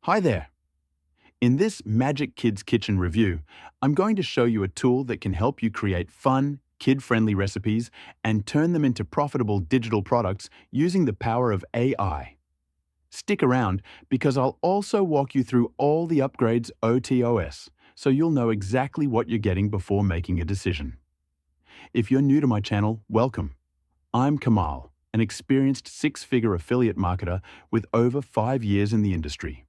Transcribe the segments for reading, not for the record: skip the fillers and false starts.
Hi there. In this Magic Kids Kitchen review, I'm going to show you a tool that can help you create fun, kid-friendly recipes and turn them into profitable digital products using the power of AI. Stick around because I'll also walk you through all the upgrades OTOS, so you'll know exactly what you're getting before making a decision. If you're new to my channel, welcome. I'm Kamal, an experienced six-figure affiliate marketer with over 5 years in the industry.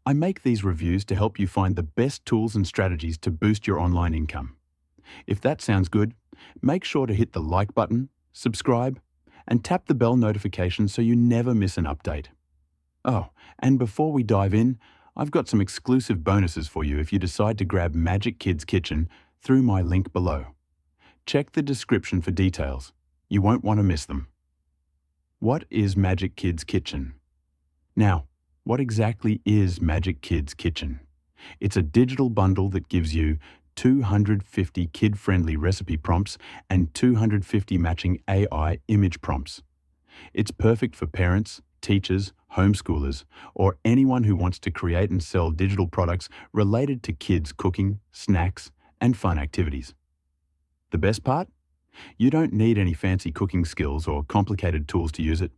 I make these reviews to help you find the best tools and strategies to boost your online income. If that sounds good, make sure to hit the like button, subscribe, and tap the bell notification so you never miss an update. Oh, and before we dive in, I've got some exclusive bonuses for you if you decide to grab Magic Kids Kitchen through my link below. Check the description for details. You won't want to miss them. What is Magic Kids Kitchen? Now, what exactly is Magic Kids Kitchen? It's a digital bundle that gives you 250 kid-friendly recipe prompts and 250 matching AI image prompts. It's perfect for parents, teachers, homeschoolers, or anyone who wants to create and sell digital products related to kids' cooking, snacks, and fun activities. The best part? You don't need any fancy cooking skills or complicated tools to use it.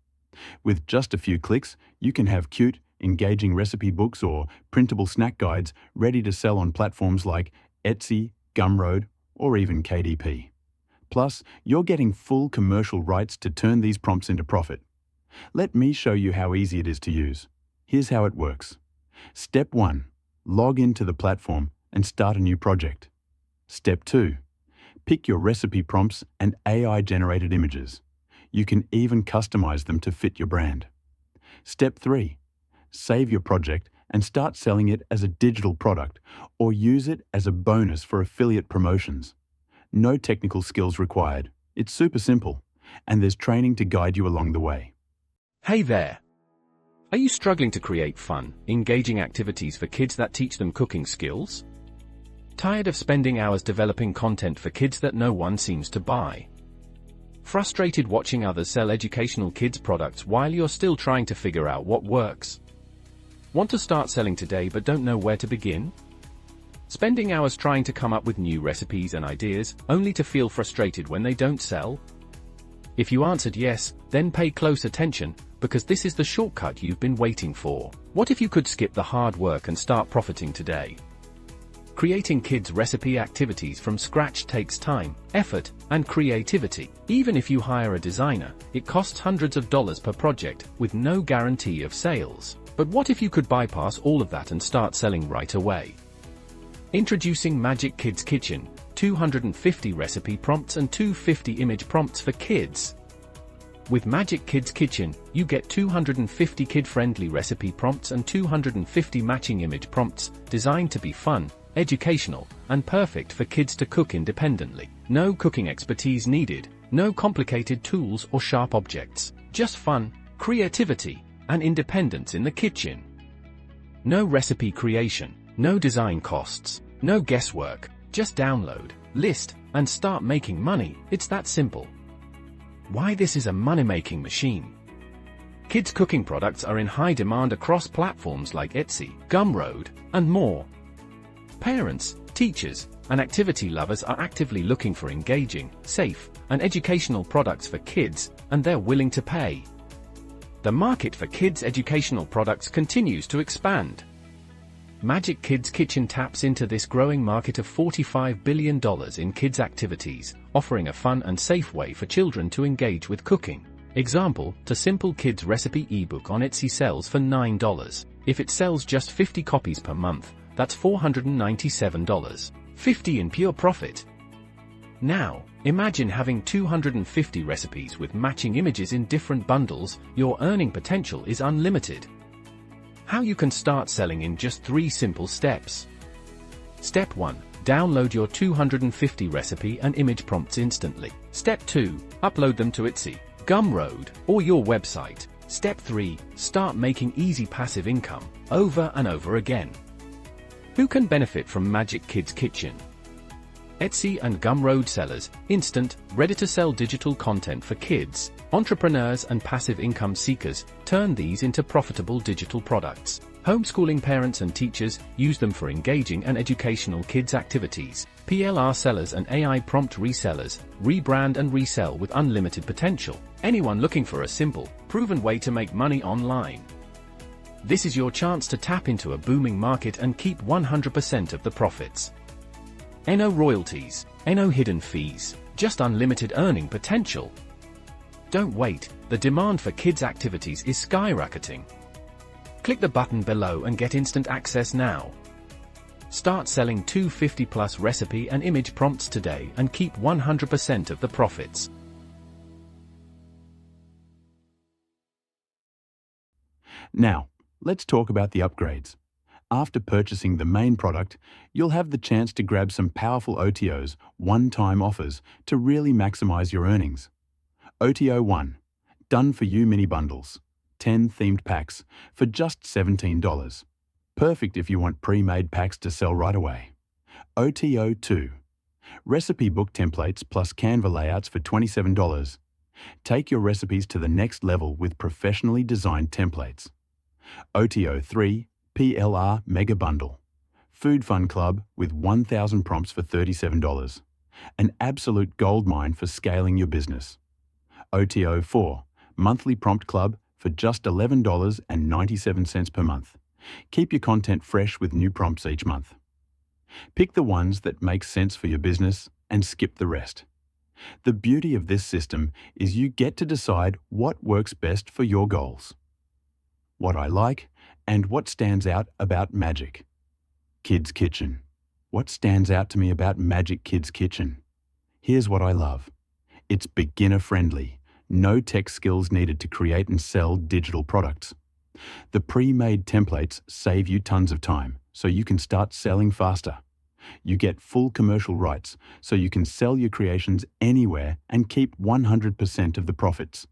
With just a few clicks, you can have cute, engaging recipe books or printable snack guides ready to sell on platforms like Etsy, Gumroad, or even KDP. Plus, you're getting full commercial rights to turn these prompts into profit. Let me show you how easy it is to use. Here's how it works. Step 1. Log into the platform and start a new project. Step 2. Pick your recipe prompts and AI-generated images. You can even customize them to fit your brand. Step 3. Save your project and start selling it as a digital product or use it as a bonus for affiliate promotions. No technical skills required. It's super simple, and there's training to guide you along the way. Hey there! Are you struggling to create fun, engaging activities for kids that teach them cooking skills? Tired of spending hours developing content for kids that no one seems to buy? Frustrated watching others sell educational kids products while you're still trying to figure out what works? Want to start selling today but don't know where to begin? Spending hours trying to come up with new recipes and ideas, only to feel frustrated when they don't sell? If you answered yes, then pay close attention, because this is the shortcut you've been waiting for. What if you could skip the hard work and start profiting today? Creating kids' recipe activities from scratch takes time, effort, and creativity. Even if you hire a designer, it costs hundreds of dollars per project, with no guarantee of sales. But what if you could bypass all of that and start selling right away? Introducing Magic Kids Kitchen, 250 recipe prompts and 250 image prompts for kids. With Magic Kids Kitchen, you get 250 kid-friendly recipe prompts and 250 matching image prompts, designed to be fun, educational, and perfect for kids to cook independently. No cooking expertise needed, no complicated tools or sharp objects, just fun, creativity, and independence in the kitchen. No recipe creation, no design costs, no guesswork, just download, list, and start making money. It's that simple. Why this is a money-making machine? Kids' cooking products are in high demand across platforms like Etsy, Gumroad, and more. Parents, teachers, and activity lovers are actively looking for engaging, safe, and educational products for kids, and they're willing to pay. The market for kids' educational products continues to expand. Magic Kids Kitchen taps into this growing market of $45 billion in kids' activities, offering a fun and safe way for children to engage with cooking. Example, the Simple Kids Recipe ebook on Etsy sells for $9. If it sells just 50 copies per month, that's $497. 50 in pure profit. Now, imagine having 250 recipes with matching images in different bundles. Your earning potential is unlimited. How you can start selling in just 3 simple steps. Step 1. Download your 250 recipe and image prompts instantly. Step 2. Upload them to Etsy, Gumroad, or your website. Step 3. Start making easy passive income, over and over again. Who can benefit from Magic Kids Kitchen? Etsy and Gumroad sellers, instant, ready-to-sell digital content for kids, entrepreneurs and passive income seekers, turn these into profitable digital products. Homeschooling parents and teachers use them for engaging and educational kids activities. PLR sellers and AI prompt resellers rebrand and resell with unlimited potential. Anyone looking for a simple, proven way to make money online. This is your chance to tap into a booming market and keep 100% of the profits. No royalties, no hidden fees, just unlimited earning potential. Don't wait, the demand for kids' activities is skyrocketing. Click the button below and get instant access now. Start selling 250+ recipe and image prompts today and keep 100% of the profits. Now, let's talk about the upgrades. After purchasing the main product, you'll have the chance to grab some powerful OTOs, one-time offers, to really maximize your earnings. OTO 1. Done for you mini bundles. 10 themed packs for just $17. Perfect if you want pre-made packs to sell right away. OTO 2. Recipe book templates plus Canva layouts for $27. Take your recipes to the next level with professionally designed templates. OTO 3. PLR Mega Bundle. Food Fun Club with 1,000 prompts for $37. An absolute goldmine for scaling your business. OTO 4. Monthly Prompt Club for just $11.97 per month. Keep your content fresh with new prompts each month. Pick the ones that make sense for your business and skip the rest. The beauty of this system is you get to decide what works best for your goals. What I like and what stands out about Magic. Kids Kitchen. What stands out to me about Magic Kids Kitchen? Here's what I love. It's beginner-friendly. No tech skills needed to create and sell digital products. The pre-made templates save you tons of time, so you can start selling faster. You get full commercial rights, so you can sell your creations anywhere and keep 100% of the profits.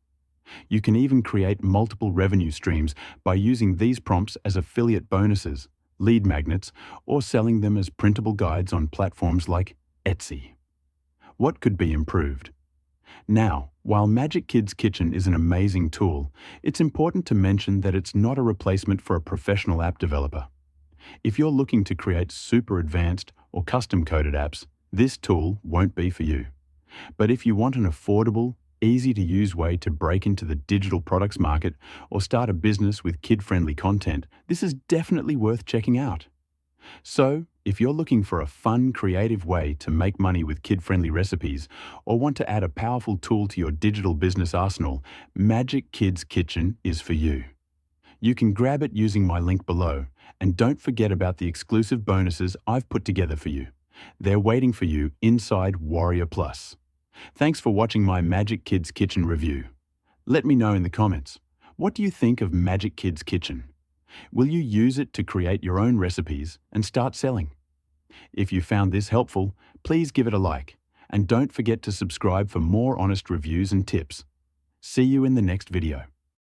You can even create multiple revenue streams by using these prompts as affiliate bonuses, lead magnets, or selling them as printable guides on platforms like Etsy. What could be improved? Now, while Magic Kids Kitchen is an amazing tool, it's important to mention that it's not a replacement for a professional app developer. If you're looking to create super advanced or custom-coded apps, this tool won't be for you. But if you want an affordable, easy-to-use way to break into the digital products market or start a business with kid-friendly content, this is definitely worth checking out. So, if you're looking for a fun, creative way to make money with kid-friendly recipes or want to add a powerful tool to your digital business arsenal, Magic Kids Kitchen is for you. You can grab it using my link below, and don't forget about the exclusive bonuses I've put together for you. They're waiting for you inside Warrior Plus. Thanks for watching my Magic Kids Kitchen review. Let me know in the comments, what do you think of Magic Kids Kitchen? Will you use it to create your own recipes and start selling? If you found this helpful, please give it a like, and don't forget to subscribe for more honest reviews and tips. See you in the next video.